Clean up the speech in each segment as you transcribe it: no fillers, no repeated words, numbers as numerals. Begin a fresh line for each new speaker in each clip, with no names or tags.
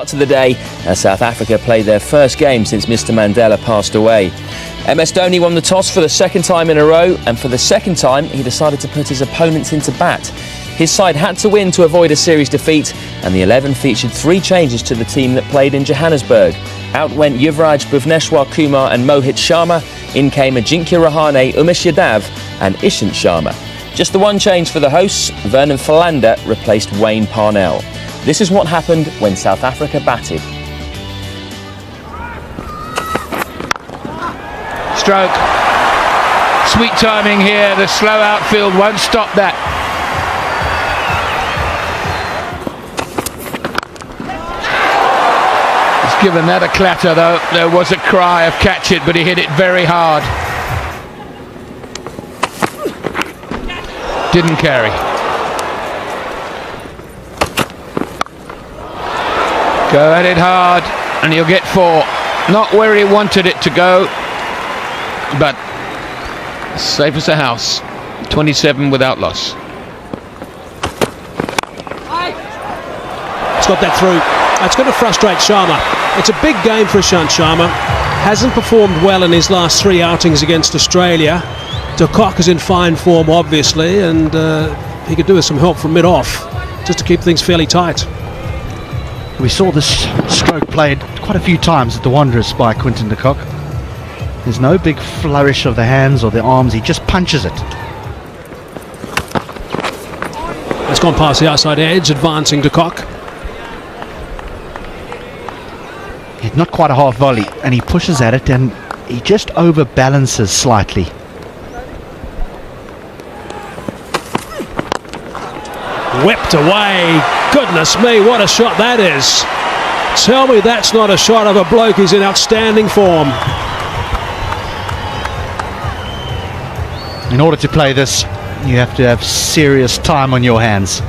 To the day as South Africa played their first game since Mr. Mandela passed away. MS Dhoni won the toss for the second time in a row, and for the second time he decided to put his opponents into bat. His side had to win to avoid a series defeat, and the 11 featured 3 changes to the team that played in Johannesburg. Out went Yuvraj, Bhuvneshwar Kumar and Mohit Sharma. In came Ajinkya Rahane, Umesh Yadav and Ishant Sharma. Just the one change for the hosts, Vernon Philander replaced Wayne Parnell. This is what happened when South Africa batted.
Stroke. Sweet timing here. The slow outfield won't stop that. He's given that a clatter though. There was a cry of catch it, but he hit it very hard. Didn't carry. Go at it hard and he'll get 4. Not where he wanted it to go, but safe as a house. 27 without loss.
It's got that through. It's going to frustrate Sharma. It's a big game for Ishant Sharma. Hasn't performed well in his last 3 outings against Australia. De Kock is in fine form, obviously, and he could do with some help from mid-off just to keep things fairly tight.
We saw this stroke played quite a few times at the Wanderers by Quinton de Kock. There's no big flourish of the hands or the arms, he just punches it.
It's gone past the outside edge, advancing de Kock.
It's not quite a half volley, and he pushes at it and he just overbalances slightly.
Whipped away. Goodness me, what a shot that is. Tell me that's not a shot of a bloke who's in outstanding form.
In order to play this, you have to have serious time on your hands.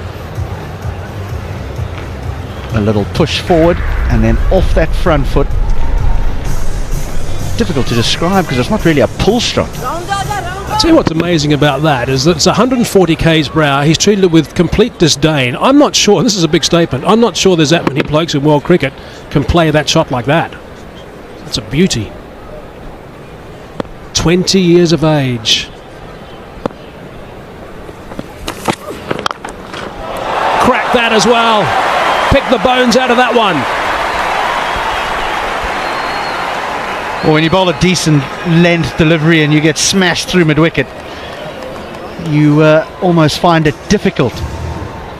A little push forward and then off that front foot. Difficult to describe because it's not really a pull stroke.
I'll tell you what's amazing about that is that it's 140 k's per hour. He's treated it with complete disdain. I'm not sure, and this is a big statement, I'm not sure there's that many blokes in world cricket can play that shot like that. It's a beauty. 20 years of age. Crack that as well. Pick the bones out of that one.
Well, when you bowl a decent length delivery and you get smashed through mid-wicket, you almost find it difficult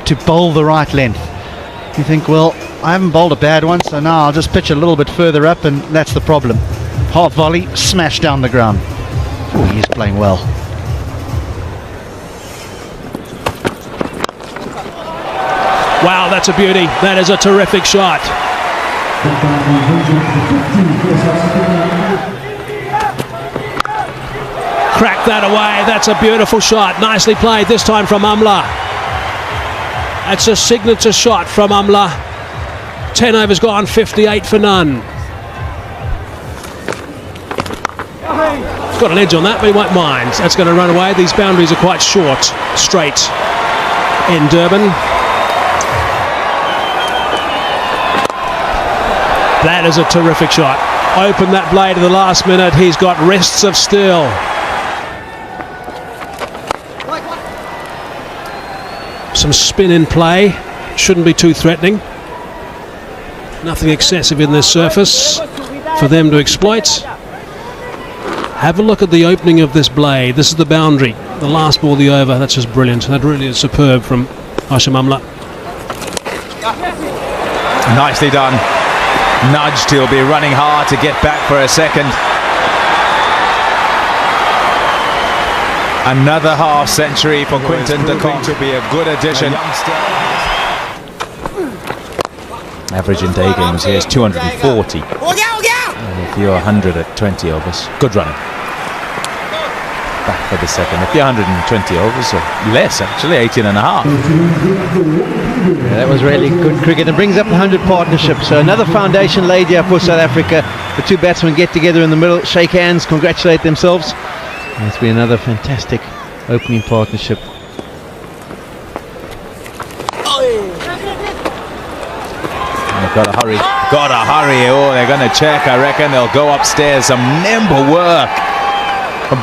to bowl the right length. You think, well, I haven't bowled a bad one, so now I'll just pitch a little bit further up, and that's the problem. Half volley, smash down the ground. Oh, he's playing well.
Wow, that's a beauty. That is a terrific shot. Crack that away. That's a beautiful shot. Nicely played this time from Amla. That's a signature shot from Amla. 10 overs gone, 58 for none. He's got an edge on that, but he won't mind. That's going to run away. These boundaries are quite short, straight in Durban. That is a terrific shot. Open that blade at the last minute. He's got wrists of steel. Some spin in play. Shouldn't be too threatening. Nothing excessive in this surface for them to exploit. Have a look at the opening of this blade. This is the boundary. The last ball, the over. That's just brilliant. That really is superb from Hashim Amla.
Nicely done. Nudged, he'll be running hard to get back for a second. Another half century for Quinton de Kock to be a good addition. Average in day games here is 240. And if you're 100 at 20 overs, good running. Back for the second. If you're 120 overs, or less actually, 18 and a half.
Yeah, that was really good cricket and brings up the 100 partnership. So another foundation laid here for South Africa. The two batsmen get together in the middle, shake hands, congratulate themselves. And it's been another fantastic opening partnership.
Gotta hurry. Oh, they're gonna check. I reckon they'll go upstairs. Some nimble work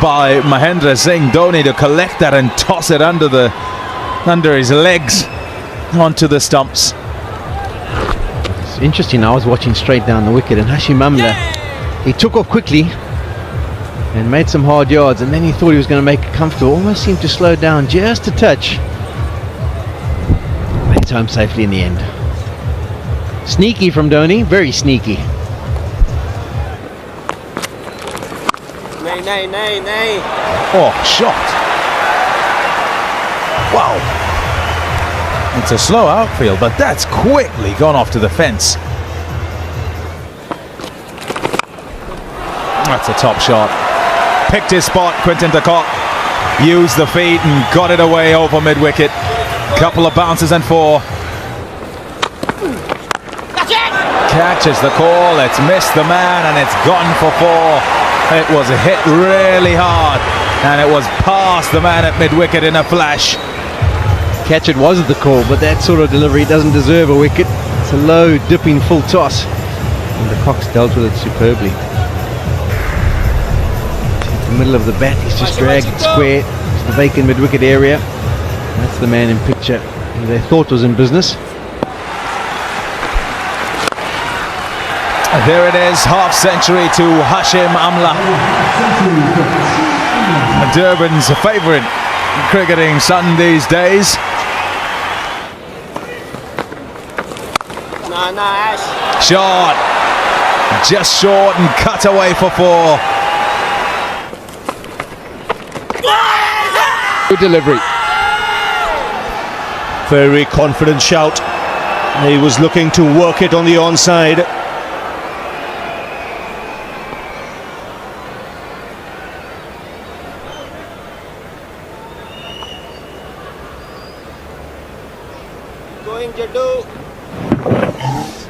by Mahendra Singh Dhoni to collect that and toss it under his legs onto the stumps.
It's interesting. I was watching straight down the wicket, and Hashim Amla, he took off quickly and made some hard yards, and then he thought he was going to make it comfortable. Almost seemed to slow down just a touch. Made it home safely in the end. Sneaky from Dhoni, very sneaky.
Oh, shot. Wow. It's a slow outfield, but that's quickly gone off to the fence. That's a top shot. Picked his spot, Quinton de Kock. Used the feet and got it away over mid-wicket. Couple of bounces and 4. Catches the call, it's missed the man and it's gone for 4. It was hit really hard and it was past the man at mid-wicket in a flash.
Catch it was at the call, but that sort of delivery doesn't deserve a wicket. It's a low, dipping full toss, and the Cox dealt with it superbly. In the middle of the bat, he's just dragged it square to the vacant mid-wicket area. That's the man in picture who they thought was in business.
There it is, half century to Hashim Amla. Durban's favourite cricketing son these days. Shot, just short and cut away for 4.
Good delivery.
Very confident shout. He was looking to work it on the onside.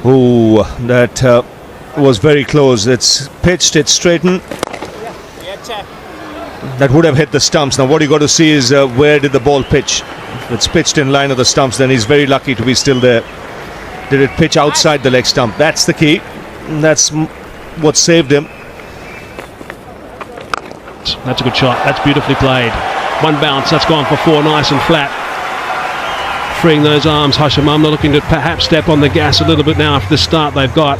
Oh, that was very close. It's pitched, it's straightened. That would have hit the stumps. Now what you got to see is where did the ball pitch. If it's pitched in line of the stumps, then he's very lucky to be still there. Did it pitch outside the leg stump? That's the key. That's what saved him.
That's a good shot. That's beautifully played. One bounce, that's gone for 4, nice and flat. Freeing those arms, Hashim Amla looking to perhaps step on the gas a little bit now after the start they've got.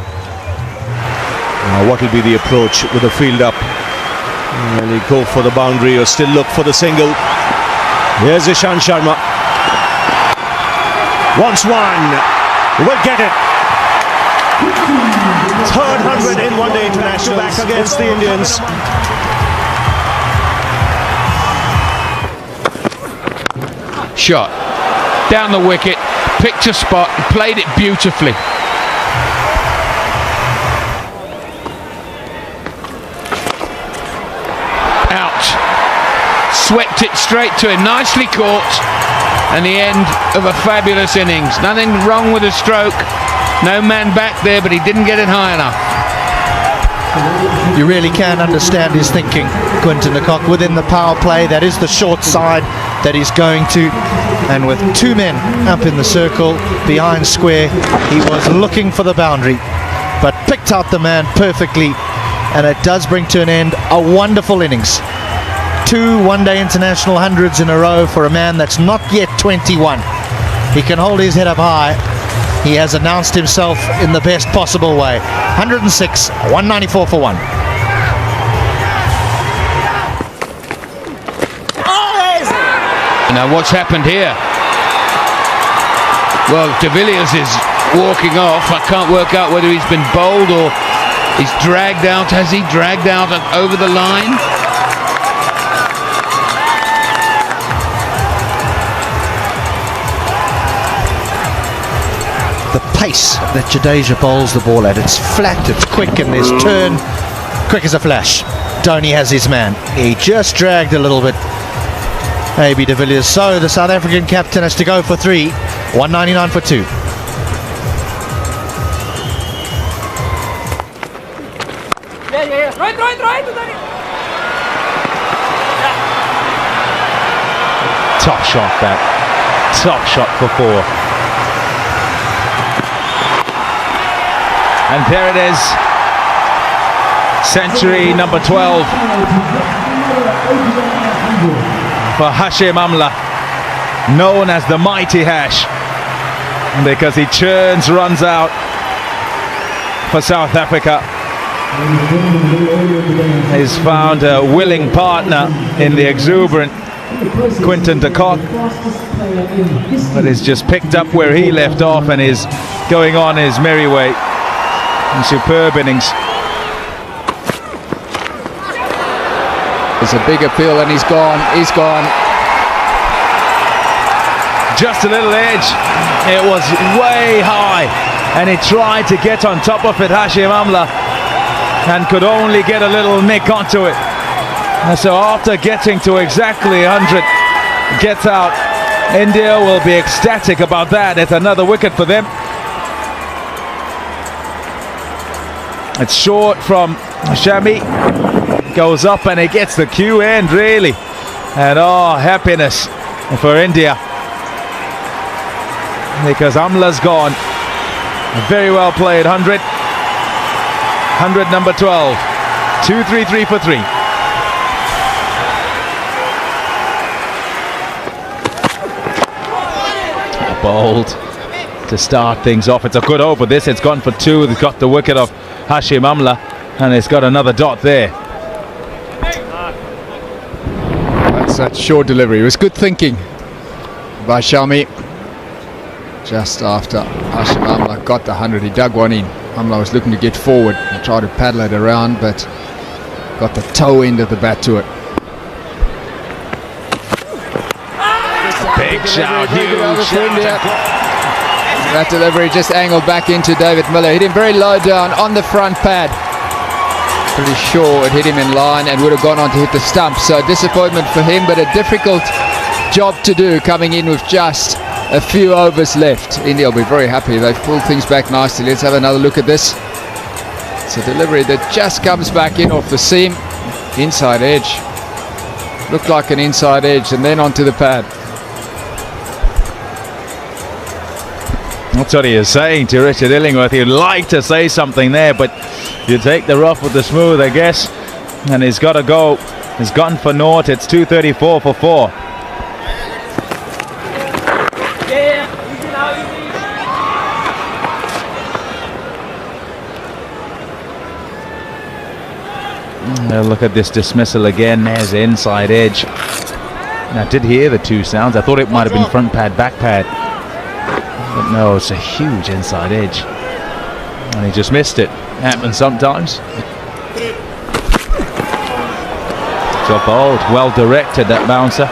What will be the approach with the field up? Will he go for the boundary or still look for the single? Here's Ishant Sharma. Wants one. Will get it. Third 100 in one-day international back against the Indians.
Shot. Down the wicket, picked a spot and played it beautifully. Out. Swept it straight to him, nicely caught, and the end of a fabulous innings. Nothing wrong with the stroke, no man back there, but he didn't get it high enough.
You really can understand his thinking, Quinton de Kock. Within the power play, that is the short side that he's going to, and with 2 men up in the circle behind square, he was looking for the boundary but picked out the man perfectly, and it does bring to an end a wonderful innings. 2 one-day international hundreds in a row for a man that's not yet 21. He can hold his head up high. He has announced himself in the best possible way. 106, 194 for 1.
Now what's happened here? Well, de Villiers is walking off. I can't work out whether he's been bowled or he's dragged out. Has he dragged out and over the line?
The pace that Jadeja bowls the ball at, it's flat, it's quick, and his turn quick as a flash. Dhoni has his man. He just dragged a little bit. AB de Villiers. So the South African captain has to go for 3. 199 for 2.
Top shot that. Top shot for 4. And there it is. Century number 12 for Hashim Amla, known as the Mighty Hash, because he churns runs out for South Africa. He's found a willing partner in the exuberant Quinton de Kock, but he's just picked up where he left off and is going on his merry way in superb innings.
It's a big appeal and he's gone.
Just a little edge. It was way high and he tried to get on top of it, Hashim Amla, and could only get a little nick onto it. And so after getting to exactly 100, gets out. India will be ecstatic about that. It's another wicket for them. It's short from Shami. Goes up and he gets the cue end, really. And oh, happiness for India, because Amla's gone. Very well played. 100 number 12. 2-3-3 for 3. Bold to start things off. It's a good over this. It's gone for 2. It's got the wicket of Hashim Amla and it's got another dot there.
That's that short delivery. It was good thinking by Shami. Just after Hashim Amla got the 100, he dug one in. Amla was looking to get forward and try to paddle it around, but got the toe end of the bat to it.
Big shout, huge shout.
That delivery just angled back into David Miller. Hit him very low down on the front pad. Pretty sure it hit him in line and would have gone on to hit the stump. So disappointment for him, but a difficult job to do coming in with just a few overs left. India will be very happy. They've pulled things back nicely. Let's have another look at this. It's a delivery that just comes back in off the seam. Inside edge. Looked like an inside edge and then onto the pad.
That's what he is saying to Richard Illingworth. He'd like to say something there, but you take the rough with the smooth, I guess. And he's got to go. He's gone for naught. It's 234 for 4. Look at this dismissal again. There's the inside edge. And I did hear the 2 sounds. I thought it might have been front pad, back pad. But no, it's a huge inside edge. And he just missed it. Happens sometimes. Job old. Well directed, that bouncer.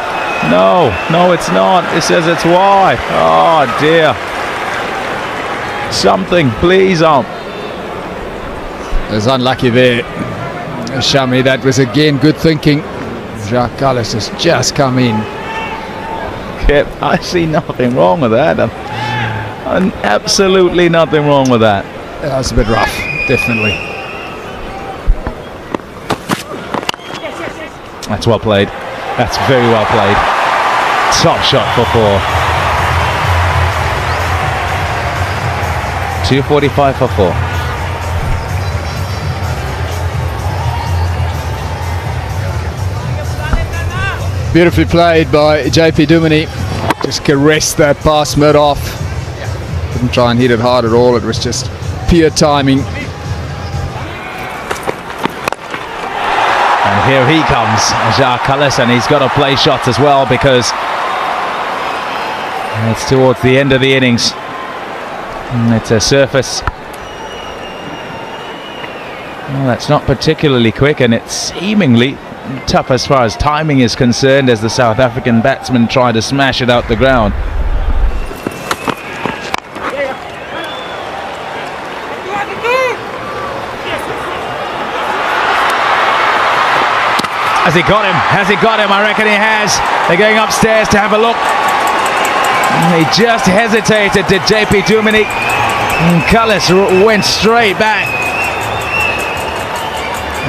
No, it's not. It says it's wide. Oh dear. Something, please on.
It was unlucky there, Shami. That was again good thinking. Jacques Kallis has just come in.
I see nothing wrong with that. And absolutely nothing wrong with that.
That was a bit rough, definitely.
That's well played. That's very well played. Top shot for 4. 245 for 4.
Beautifully played by JP Duminy. Just caressed that pass mid-off. Didn't try and hit it hard at all. It was just pure timing.
And here he comes, Jacques Kallis, and he's got to play shots as well because it's towards the end of the innings. And it's a surface. Well, that's not particularly quick, and it's seemingly tough as far as timing is concerned as the South African batsmen try to smash it out the ground. Has he got him? Has he got him? I reckon he has. They're going upstairs to have a look. He just hesitated, did JP Duminy. Kallis went straight back.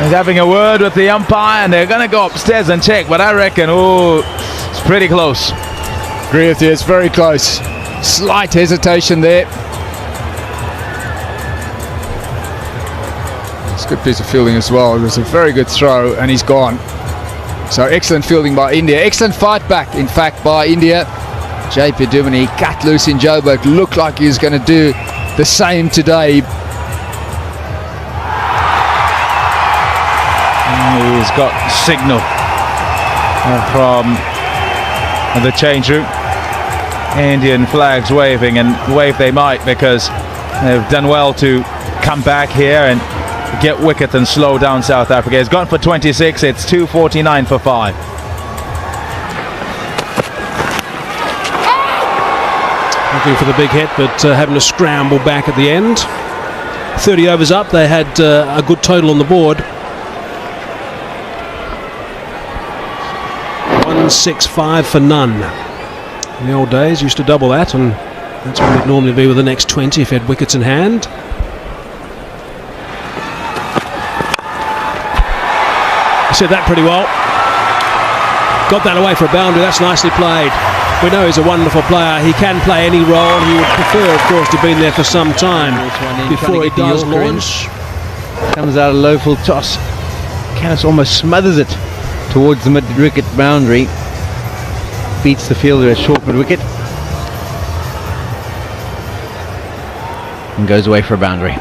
He's having a word with the umpire and they're going to go upstairs and check, but I reckon, it's pretty close.
Agree with you, it's very close. Slight hesitation there. It's a good piece of fielding as well. It was a very good throw, and he's gone. So excellent fielding by India. Excellent fight back, in fact, by India. JP Duminy cut loose in Joburg. Looked like he was going to do the same today.
He's got signal from the change room. Indian flags waving, and wave they might, because they've done well to come back here and get wicket and slow down South Africa. It's gone for 26. It's 2:49 for 5.
Looking for the big hit, but having to scramble back at the end. 30 overs up, they had a good total on the board. 165 for none. In the old days, used to double that, and that's what it'd normally be with the next 20 if you had wickets in hand. He said that pretty well. Got that away for a boundary. That's nicely played. We know he's a wonderful player. He can play any role. He would prefer, of course, to have been there for some time before he does launch.
Comes out a low full toss. Callis almost smothers it towards the mid-wicket boundary. Beats the fielder at short mid-wicket. And goes away for a boundary.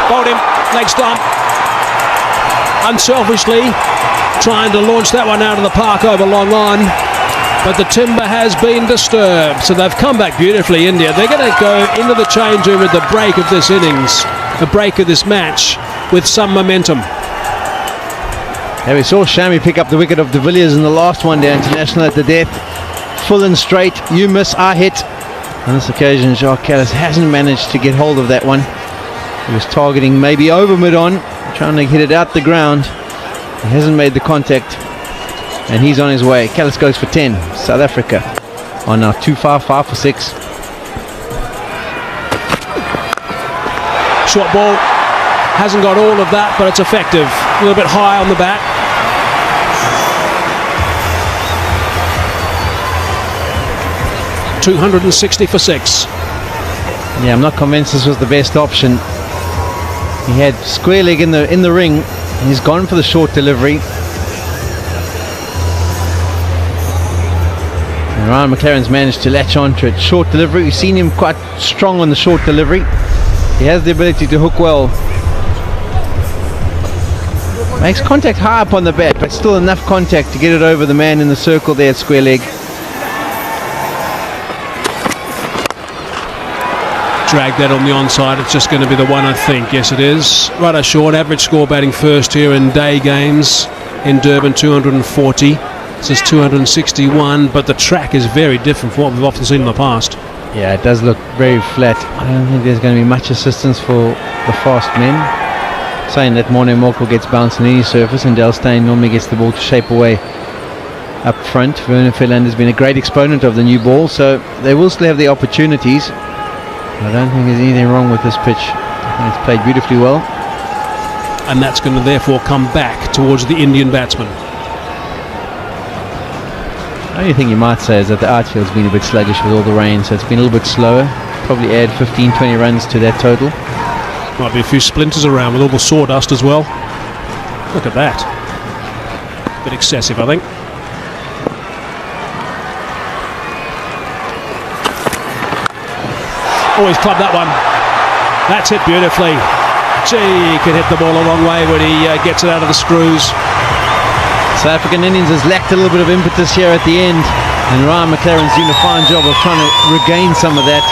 Bowled him, leg stump. Unselfishly trying to launch that one out of the park over long on, but the timber has been disturbed, so they've come back beautifully. India, they're going to go into the change room at the break of this innings, the break of this match, with some momentum.
Yeah, we saw Shami pick up the wicket of de Villiers in the last one day international at the death. Full and straight, you miss, I hit. On this occasion, Jacques Callis hasn't managed to get hold of that one. He was targeting maybe over mid-on, trying to hit it out the ground. He hasn't made the contact, and he's on his way. Callis goes for 10. South Africa on now 2-5 for 6.
Short ball, hasn't got all of that, but it's effective. A little bit high on the bat. $260 for 6.
Yeah, I'm not convinced this was the best option. He had square leg in the ring, and he's gone for the short delivery. And Ryan McLaren's managed to latch on to it. Short delivery, we've seen him quite strong on the short delivery. He has the ability to hook well. Makes contact high up on the bat, but still enough contact to get it over the man in the circle there at square leg.
Drag that on the onside. It's just going to be the one, I think. Yes, it is. Right, short. Average score batting first here in day games in Durban, 240. This is 261, but the track is very different from what we've often seen in the past.
Yeah, it does look very flat. I don't think there's going to be much assistance for the fast men. Saying that Morne Morkel gets bounced on any surface, and Del Steyn normally gets the ball to shape away up front. Werner Verlander has been a great exponent of the new ball, so they will still have the opportunities. I don't think there's anything wrong with this pitch. I think it's played beautifully well.
And that's going to therefore come back towards the Indian batsman.
The only thing you might say is that the outfield's been a bit sluggish with all the rain, so it's been a little bit slower. Probably add 15-20 runs to that total.
Might be a few splinters around with all the sawdust as well. Look at that. A bit excessive, I think. Oh, he's clubbed that one. That's hit beautifully. Gee, he could hit the ball a long way when he gets it out of the screws.
South African innings has lacked a little bit of impetus here at the end, and Ryan McLaren's doing a fine job of trying to regain some of that.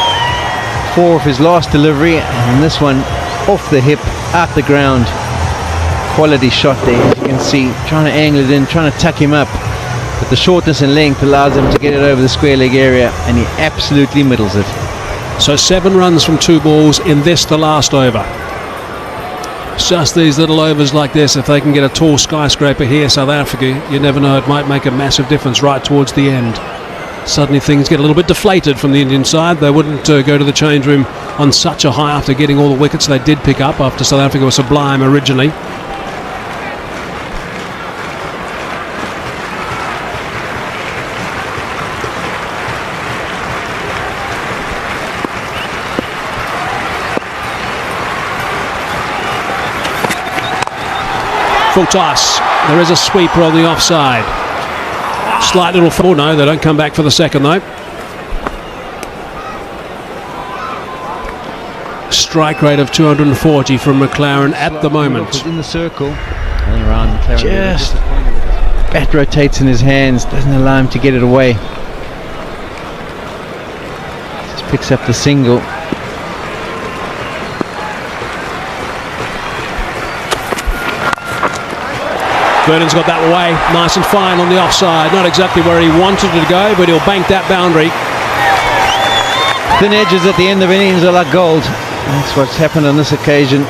4 of his last delivery, and this one off the hip, out the ground. Quality shot there, as you can see, trying to angle it in, trying to tuck him up. But the shortness and length allows him to get it over the square leg area, and he absolutely middles it.
So 7 runs from 2 balls in this, the last over. It's just these little overs like this, if they can get a tall skyscraper here, South Africa, you never know, it might make a massive difference right towards the end. Suddenly things get a little bit deflated from the Indian side. They wouldn't go to the change room on such a high after getting all the wickets they did pick up after South Africa was sublime originally. Full toss. There is a sweeper on the offside. Slight little fall. No, they don't come back for the second though. Strike rate of 240 from McLaren at the moment.
In the circle. And around McLaren. Just bat rotates in his hands. Doesn't allow him to get it away. Just picks up the single.
Vernon's got that away, nice and fine on the offside. Not exactly where he wanted it to go, but he'll bank that boundary.
Thin edges at the end of innings are like gold. That's what's happened on this occasion.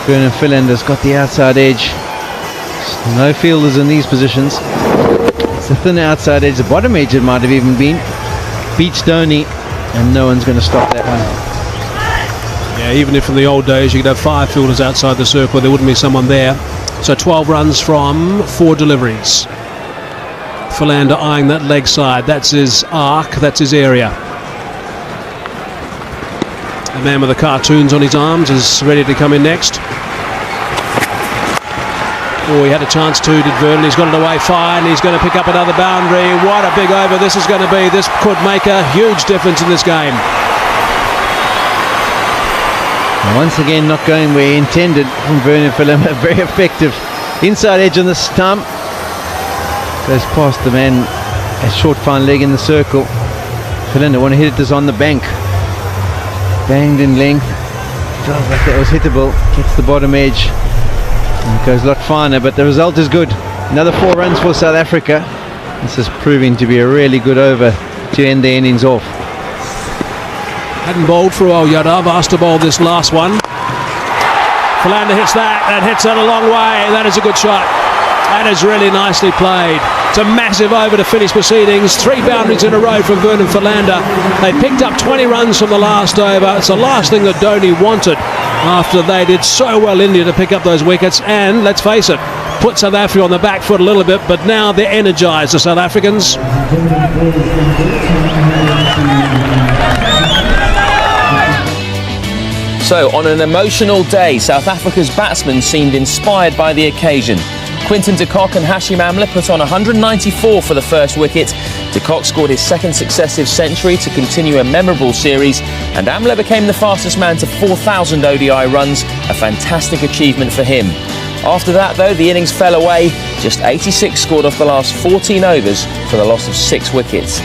Vernon Philander's got the outside edge. No fielders in these positions. It's the thin outside edge, the bottom edge it might have even been. Beats Dhoni, and no one's going to stop that one.
Yeah, even if in the old days you could have 5 fielders outside the circle, there wouldn't be someone there. So 12 runs from 4 deliveries. Philander eyeing that leg side. That's his arc, that's his area. The man with the cartoons on his arms is ready to come in next. Oh, he had a chance too, did Vernon. He's got it away fine. He's going to pick up another boundary. What a big over this is going to be. This could make a huge difference in this game.
Once again, not going where he intended from Vernon Philander. Very effective. Inside edge on the stump. Goes past the man. A short fine leg in the circle. Philander want to hit it this on the bank. Banged in length. Felt like that was hittable. Gets the bottom edge. And it goes a lot finer, but the result is good. Another 4 runs for South Africa. This is proving to be a really good over to end the innings off.
Hadn't bowled for a while, Yadav. Asked to bowl this last one. Philander hits that and hits that a long way. That is a good shot. That is really nicely played. It's a massive over to finish proceedings. 3 boundaries in a row from Vernon Philander. They picked up 20 runs from the last over. It's the last thing that Dhoni wanted after they did so well, India, to pick up those wickets. And let's face it, put South Africa on the back foot a little bit, but now they're energised, the South Africans.
So, on an emotional day, South Africa's batsmen seemed inspired by the occasion. Quinton de Kock and Hashim Amla put on 194 for the first wicket. De Kock scored his 2nd successive century to continue a memorable series, and Amla became the fastest man to 4,000 ODI runs, a fantastic achievement for him. After that, though, the innings fell away. Just 86 scored off the last 14 overs for the loss of 6 wickets.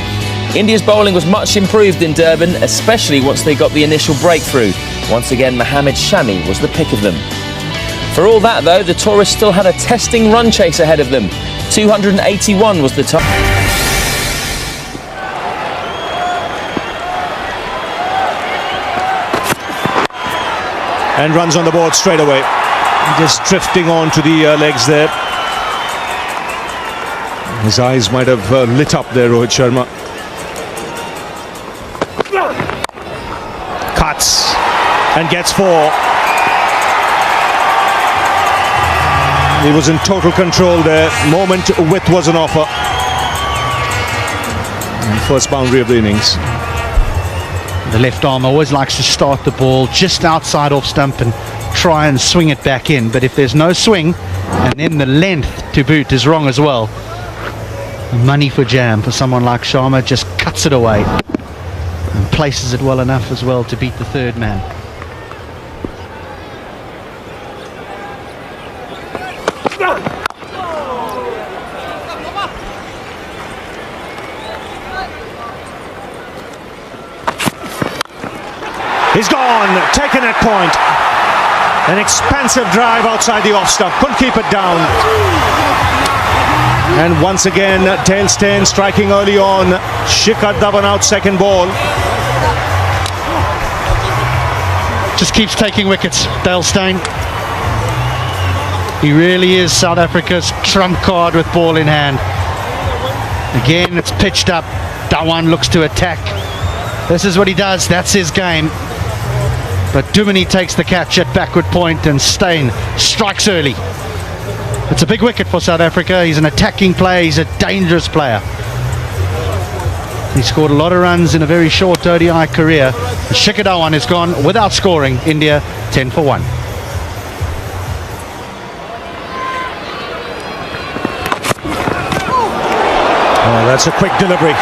India's bowling was much improved in Durban, especially once they got the initial breakthrough. Once again, Mohammad Shami was the pick of them. For all that, though, the tourists still had a testing run chase ahead of them. 281 was the top.
And runs on the board straight away. Just drifting on to the legs there. His eyes might have lit up there, Rohit Sharma. Cuts and gets 4. He was in total control there. Moment width was an offer. And first boundary of the innings.
The left arm always likes to start the ball just outside off stump and try and swing it back in. But if there's no swing, and then the length to boot is wrong as well, money for jam for someone like Sharma. Just cuts it away and places it well enough as well to beat the 3rd man.
He's gone, taken at point. An expansive drive outside the off stump, couldn't keep it down. And once again, Dale Steyn striking early on. Shikhar Dhawan out, 2nd ball.
Just keeps taking wickets, Dale Steyn. He really is South Africa's trump card with ball in hand. Again, it's pitched up. Dhawan looks to attack. This is what he does, that's his game. But Dumini takes the catch at backward point and Steyn strikes early. It's a big wicket for South Africa. He's an attacking player, he's a dangerous player. He scored a lot of runs in a very short ODI career. Shikhar Dhawan is gone without scoring. India 10 for 1.
That's a quick delivery.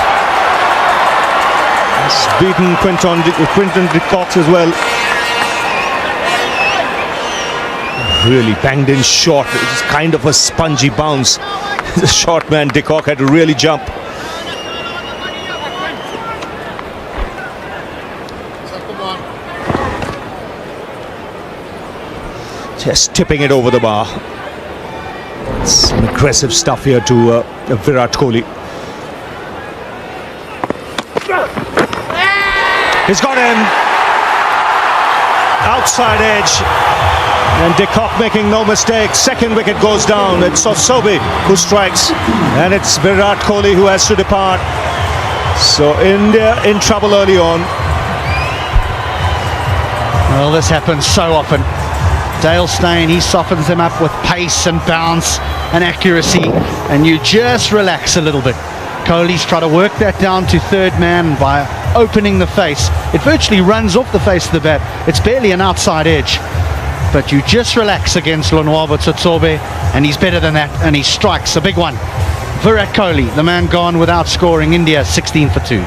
It's beaten Quinton de Kock as well. Really banged in short. It was kind of a spongy bounce. The short man de Kock had to really jump. Just tipping it over the bar. Some aggressive stuff here to Virat Kohli. He's got him. Outside edge. And de Kock making no mistake. Second wicket goes down. It's Sobi who strikes. And it's Virat Kohli who has to depart. So India in trouble early on.
Well, this happens so often. Dale Steyn, he softens them up with pace and bounce and accuracy, and you just relax a little bit. Kohli's trying to work that down to third man by opening the face. It virtually runs off the face of the bat. It's barely an outside edge. But you just relax against Lonwabo Tsotsobe, and he's better than that, and he strikes a big one. Virat Kohli, the man gone without scoring. India 16 for 2.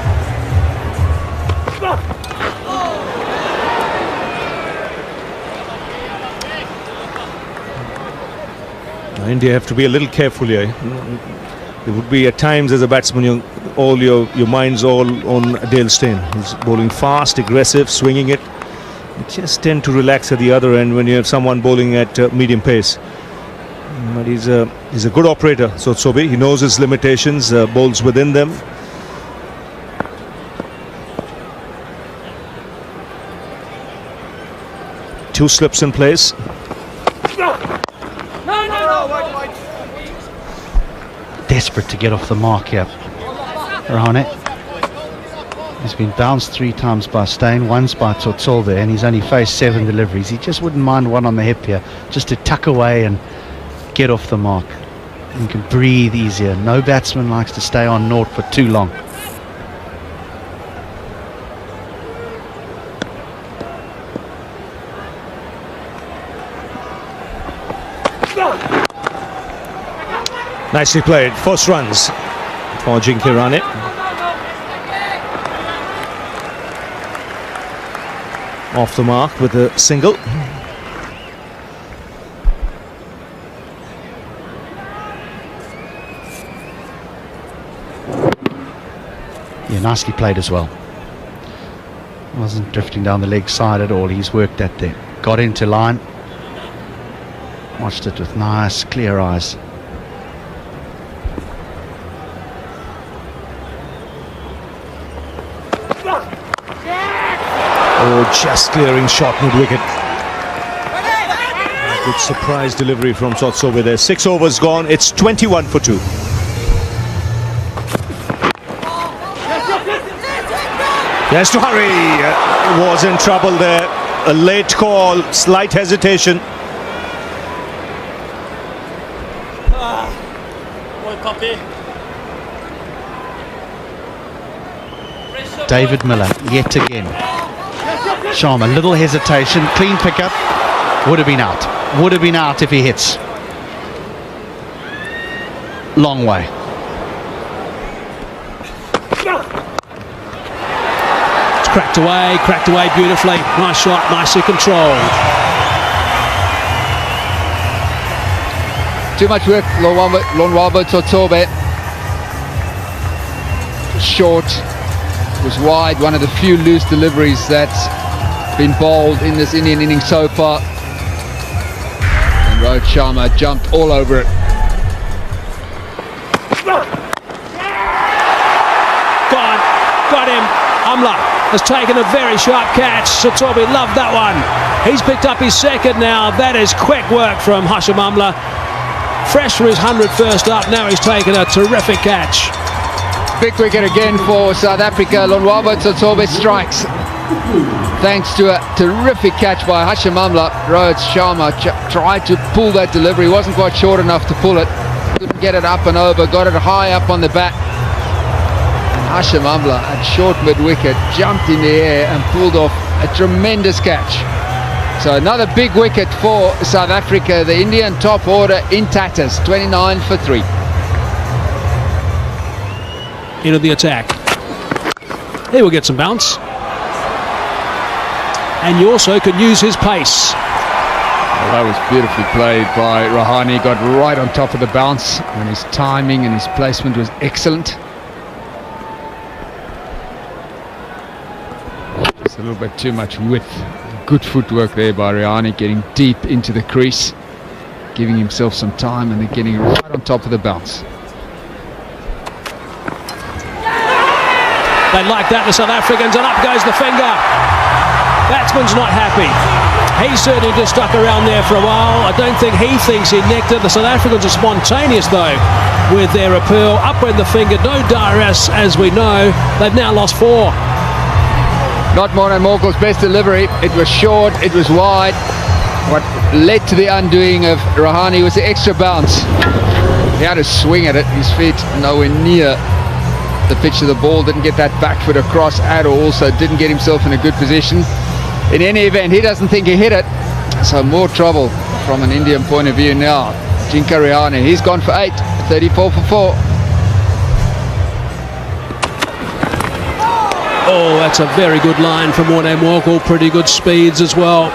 India have to be a little careful here. There would be at times as a batsman your mind's all on Dale Steyn. He's bowling fast, aggressive, swinging it. You just tend to relax at the other end when you have someone bowling at medium pace. But he's a good operator, Tsotsobe. He knows his limitations, bowls within them. Two slips in place.
Desperate to get off the mark here, Rahane. He's been bounced 3 times by Steyn, once by Tsotsobe, and he's only faced 7 deliveries. He just wouldn't mind one on the hip here, just to tuck away and get off the mark. You can breathe easier. No batsman likes to stay on naught for too long.
Nicely played. First runs for Jinky Rane. Off the mark with a single.
Yeah, nicely played as well. Wasn't drifting down the leg side at all. He's worked that there. Got into line. Watched it with nice, clear eyes.
Oh, just clearing shot mid-wicket. Good surprise delivery from Tsotsobe there. 6 overs gone. It's 21 for 2. Yes, to hurry. Was in trouble there. A late call, slight hesitation.
David Miller, yet again. Sharma, little hesitation, clean pickup. Would have been out. Would have been out if he hits. Long way.
It's cracked away beautifully. Nice shot, nicely controlled.
Too much work, Lonwabo Tsotsobe. Short, was wide, one of the few loose deliveries that's been bowled in this Indian innings so far. And Rohit Sharma jumped all over it.
Got him. Amla has taken a very sharp catch. Tsotsobe loved that one. He's picked up his second now. That is quick work from Hashim Amla. Fresh for his 100th first up. Now he's taken a terrific catch.
Big wicket again for South Africa. Lonwabo Tsotsobe strikes. Thanks to a terrific catch by Hashim Amla. Rohit Sharma tried to pull that delivery. Wasn't quite short enough to pull it. Couldn't get it up and over. Got it high up on the bat. And Hashim Amla at short mid-wicket jumped in the air and pulled off a tremendous catch. So another big wicket for South Africa. The Indian top order in tatters. 29 for 3.
into the attack. He will get some bounce. And you also can use his pace.
Well, that was beautifully played by Rahane. Got right on top of the bounce, and his timing and his placement was excellent. Just a little bit too much width. Good footwork there by Rahane, getting deep into the crease, giving himself some time, and then getting right on top of the bounce.
They like that, the South Africans, and up goes the finger. Batsman's not happy. He certainly just stuck around there for a while. I don't think he thinks he nicked it. The South Africans are spontaneous, though, with their appeal. Up went the finger, no DRS, as we know. They've now lost 4.
Not Morné Morkel's best delivery. It was short, it was wide. What led to the undoing of Rahane was the extra bounce. He had to swing at it, his feet nowhere near the pitch of the ball, didn't get that back foot across at all, so didn't get himself in a good position. In any event, he doesn't think he hit it, so more trouble from an Indian point of view now. Jinka Rahane, he's gone for 8, 34 for 4.
Oh, that's a very good line from Morné Morkel. Pretty good speeds as well.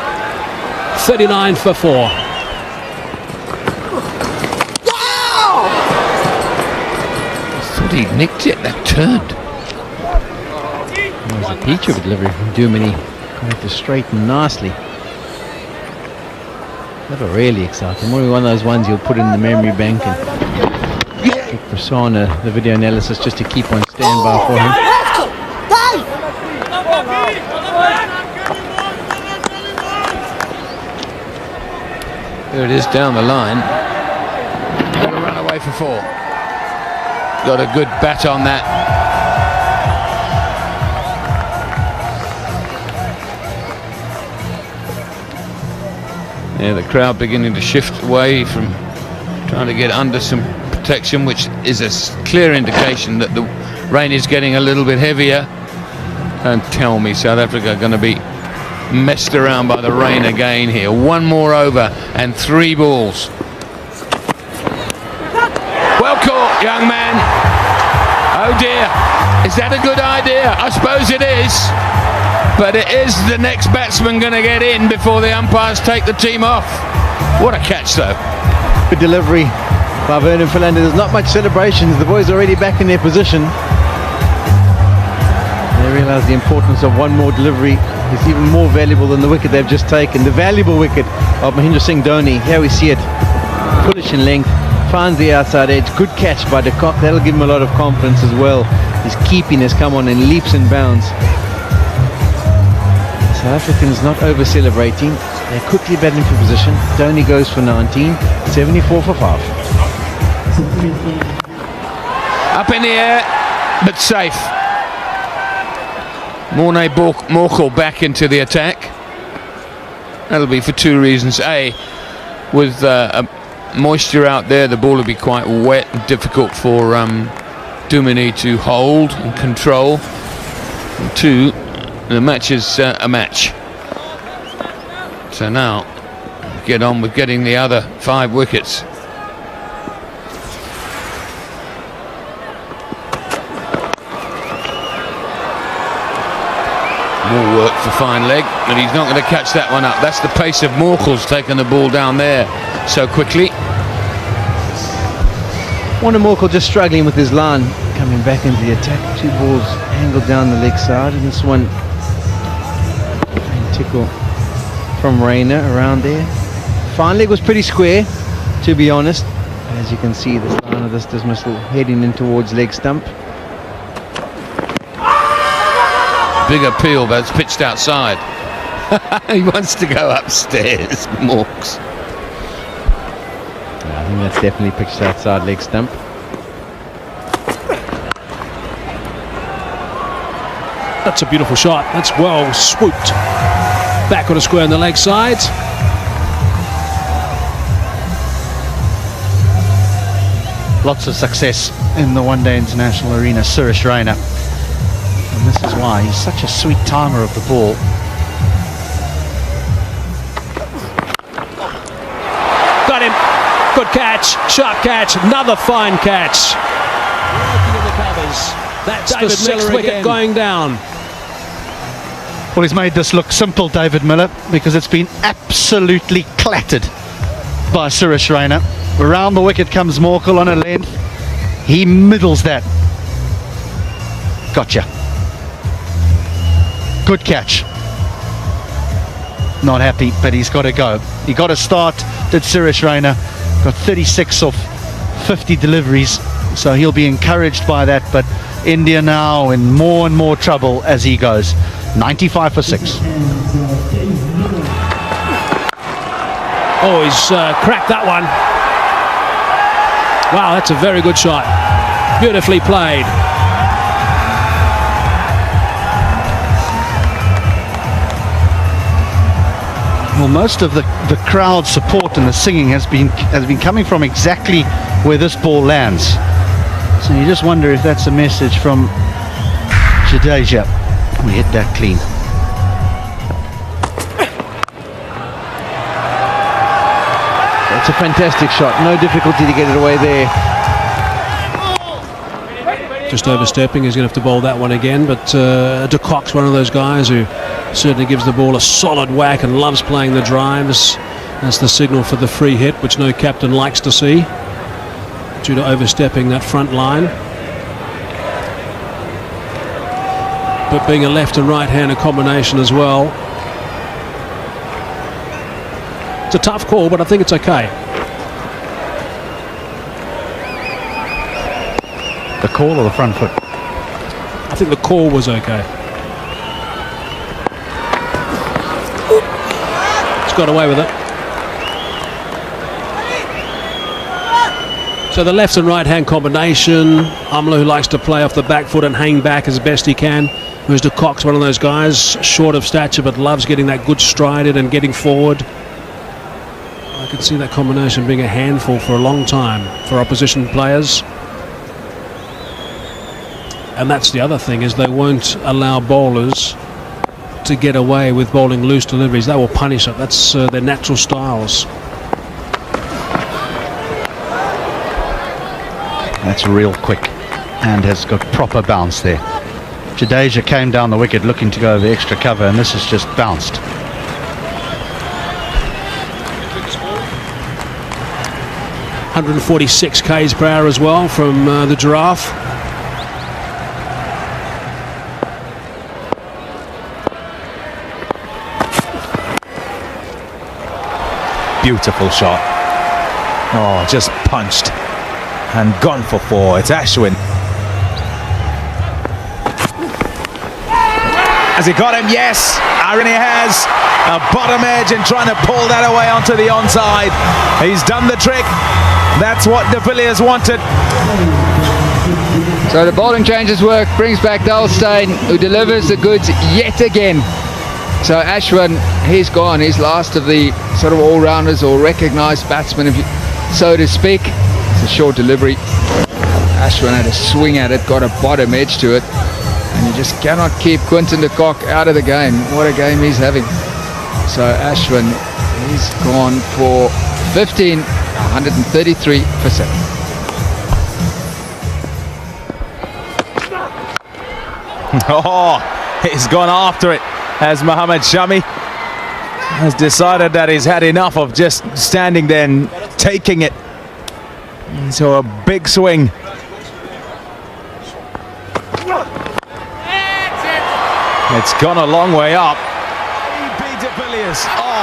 39 for 4.
He nicked it, that turned.
It was a peach of a delivery from Dumini. Got it to straighten nicely. Never really exciting. More one of those ones you'll put in the memory bank and get Prasanna the video analysis just to keep on standby for him.
There it is down the line. Got to run away for 4. Got a good bat on that. Yeah, the crowd beginning to shift away from trying to get under some protection, which is a clear indication that the rain is getting a little bit heavier. Don't tell me South Africa are going to be messed around by the rain again here. 1 more over and 3 balls. Well caught, young man. Oh dear, is that a good idea? I suppose it is. But it is the next batsman going to get in before the umpires take the team off. What a catch, though.
Good delivery by Vernon Philander. There's not much celebrations. The boys are already back in their position. They realise the importance of 1 more delivery. It's even more valuable than the wicket they've just taken. The valuable wicket of Mahendra Singh Dhoni. Here we see it. Bullish in length. Finds the outside edge. Good catch by de Kock. That'll give him a lot of confidence as well. His keeping has come on in leaps and bounds. South Africans not over celebrating. They're quickly batting for position. Dhoni goes for 19. 74 for 5.
Up in the air, but safe. Morné Morkel back into the attack. That'll be for 2 reasons. A, with moisture out there, the ball will be quite wet and difficult for Dumini to hold and control. And 2, the match is a match. So now, get on with getting the other 5 wickets. More work for fine leg, but he's not going to catch that one up. That's the pace of Morkel's taking the ball down there so quickly.
Morné Morkel just struggling with his line, coming back into the attack. 2 balls angled down the leg side, and this one tickle from Rayner around there. Fine leg was pretty square, to be honest. As you can see, the line of this dismissal heading in towards leg stump.
Big appeal, but it's pitched outside. He wants to go upstairs, Morks.
I think that's definitely pitched outside leg stump.
That's a beautiful shot. That's well swooped. Back on a square on the leg side.
Lots of success in the one-day international arena, Suresh Raina. And this is why he's such a sweet timer of the ball.
Got him. Good catch. Sharp catch. Another fine catch. Working in the covers. That's
David
the sixth
Miller
wicket
again.
going down.
Well, he's made this look simple, David Miller, because it's been absolutely clattered by Suresh Raina. Around the wicket comes Morkel on a length. He middles that. Gotcha. Good catch. Not happy, but he's got to go. He got a start, did Suresh Raina. Got 36 off 50 deliveries, so he'll be encouraged by that. But India now in more and more trouble as he goes. 95 for 6.
Oh, he's cracked that one. Wow, that's a very good shot. Beautifully played.
Well, most of the crowd support and the singing has been coming from exactly where this ball lands. So you just wonder if that's a message from Jadeja. We hit that clean.
It's a fantastic shot. No difficulty to get it away there.
Just overstepping. He's going to have to bowl that one again. But de Kock's one of those guys who certainly gives the ball a solid whack and loves playing the drives. That's the signal for the free hit, which no captain likes to see, due to overstepping that front line. But being a left and right-hander combination as well. It's a tough call, but I think it's okay.
The call or the front foot?
I think the call was okay. It's got away with it. So the left and right hand combination. Amla, who likes to play off the back foot and hang back as best he can. Whereas de Kock's one of those guys, short of stature but loves getting that good stride in and getting forward. I can see that combination being a handful for a long time for opposition players. And that's the other thing, is they won't allow bowlers to get away with bowling loose deliveries. They will punish it. That's their natural styles.
That's real quick and has got proper bounce there. Jadeja came down the wicket looking to go over extra cover, and this has just bounced.
.146 k's per hour as well from the Giraffe.
Beautiful shot. Oh, just punched and gone for 4. It's Ashwin. Has he got him? Yes, Irony has a bottom edge and trying to pull that away onto the onside. He's done the trick. That's what de Villiers wanted.
So the bowling changes work, brings back Dalstein, who delivers the goods yet again. So Ashwin, he's gone. He's last of the sort of all-rounders or recognised batsmen, if you, so to speak. It's a short delivery. Ashwin had a swing at it, got a bottom edge to it, and you just cannot keep Quinton de Kock out of the game. What a game he's having. So Ashwin, he's gone for 15, 133 for 7.
Oh, he's gone after it, as Mohammad Shami has decided that he's had enough of just standing there and taking it. So a big swing. It's gone a long way up.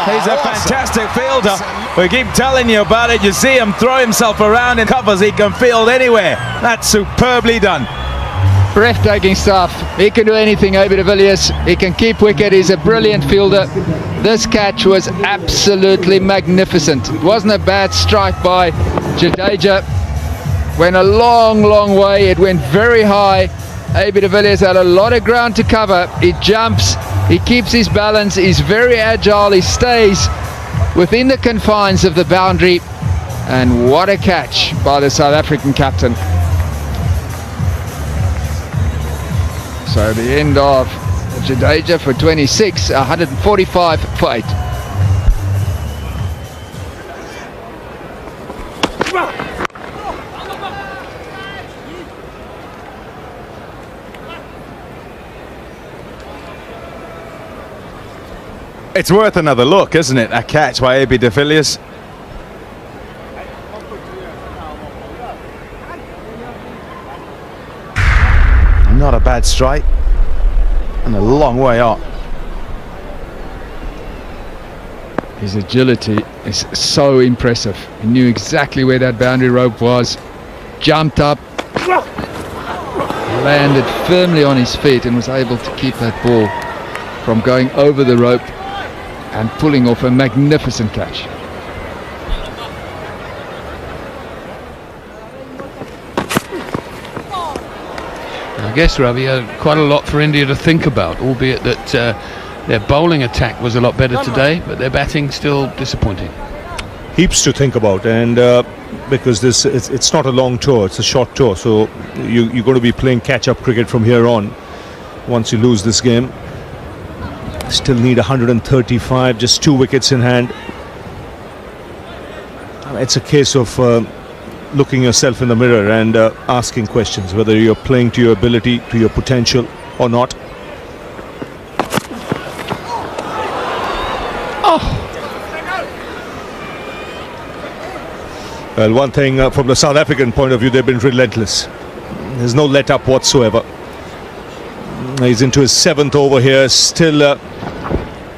He's a fantastic fielder. We keep telling you about it. You see him throw himself around in covers. He can field anywhere. That's superbly done.
Breathtaking stuff. He can do anything, AB de Villiers. He can keep wicket. He's a brilliant fielder. This catch was absolutely magnificent. It wasn't a bad strike by Jadeja. Went a long, long way. It went very high. AB de Villiers had a lot of ground to cover. He jumps. He keeps his balance. He's very agile. He stays within the confines of the boundary. And what a catch by the South African captain. So the end of Jadeja for 26, 145 for 8.
It's worth another look, isn't it? A catch by AB de Villiers. Not a bad strike, and a long way up.
His agility is so impressive. He knew exactly where that boundary rope was, jumped up, landed firmly on his feet and was able to keep that ball from going over the rope and pulling off a magnificent catch.
I guess, Ravi, quite a lot for India to think about, albeit that their bowling attack was a lot better today, but their batting still disappointing.
Heaps to think about, and because it's not a long tour, it's a short tour, so you're going to be playing catch-up cricket from here on. Once you lose this game, still need 135, just 2 wickets in hand. It's a case of looking yourself in the mirror and asking questions whether you're playing to your ability, to your potential or not. Well, one thing from the South African point of view, they've been relentless. There's no let up whatsoever. He's into his 7th over here, still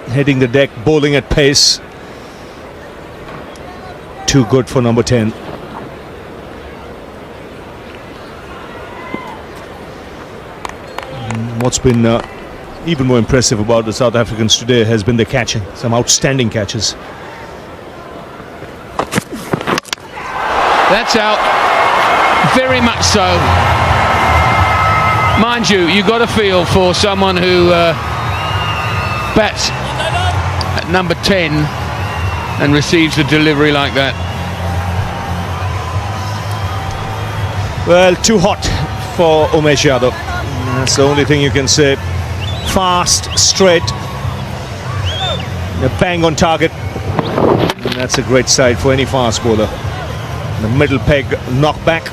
heading the deck, bowling at pace. Too good for number 10. What's been even more impressive about the South Africans today has been the catching. Some outstanding catches.
That's out, very much so. Mind you, you've got a feel for someone who bats at number 10 and receives a delivery like that.
Well, too hot for Umesh Yadav. That's the only thing you can say. Fast, straight, a bang on target. And that's a great side for any fast bowler. The middle peg knock back.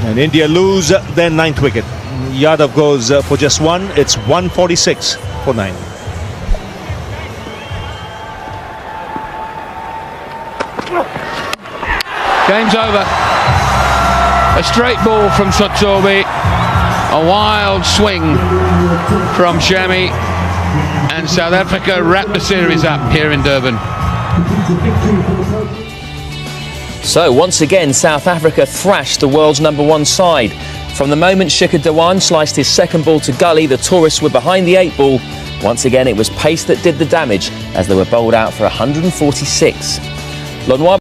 And India lose their 9th wicket. Yadav goes for just 1. It's 146 for 9.
Game's over. A straight ball from Sotsobe, a wild swing from Shami, and South Africa wrap the series up here in Durban.
So once again, South Africa thrashed the world's #1 side. From the moment Shikhar Dhawan sliced his 2nd ball to gully, the tourists were behind the 8 ball. Once again, it was pace that did the damage as they were bowled out for 146. Lonwar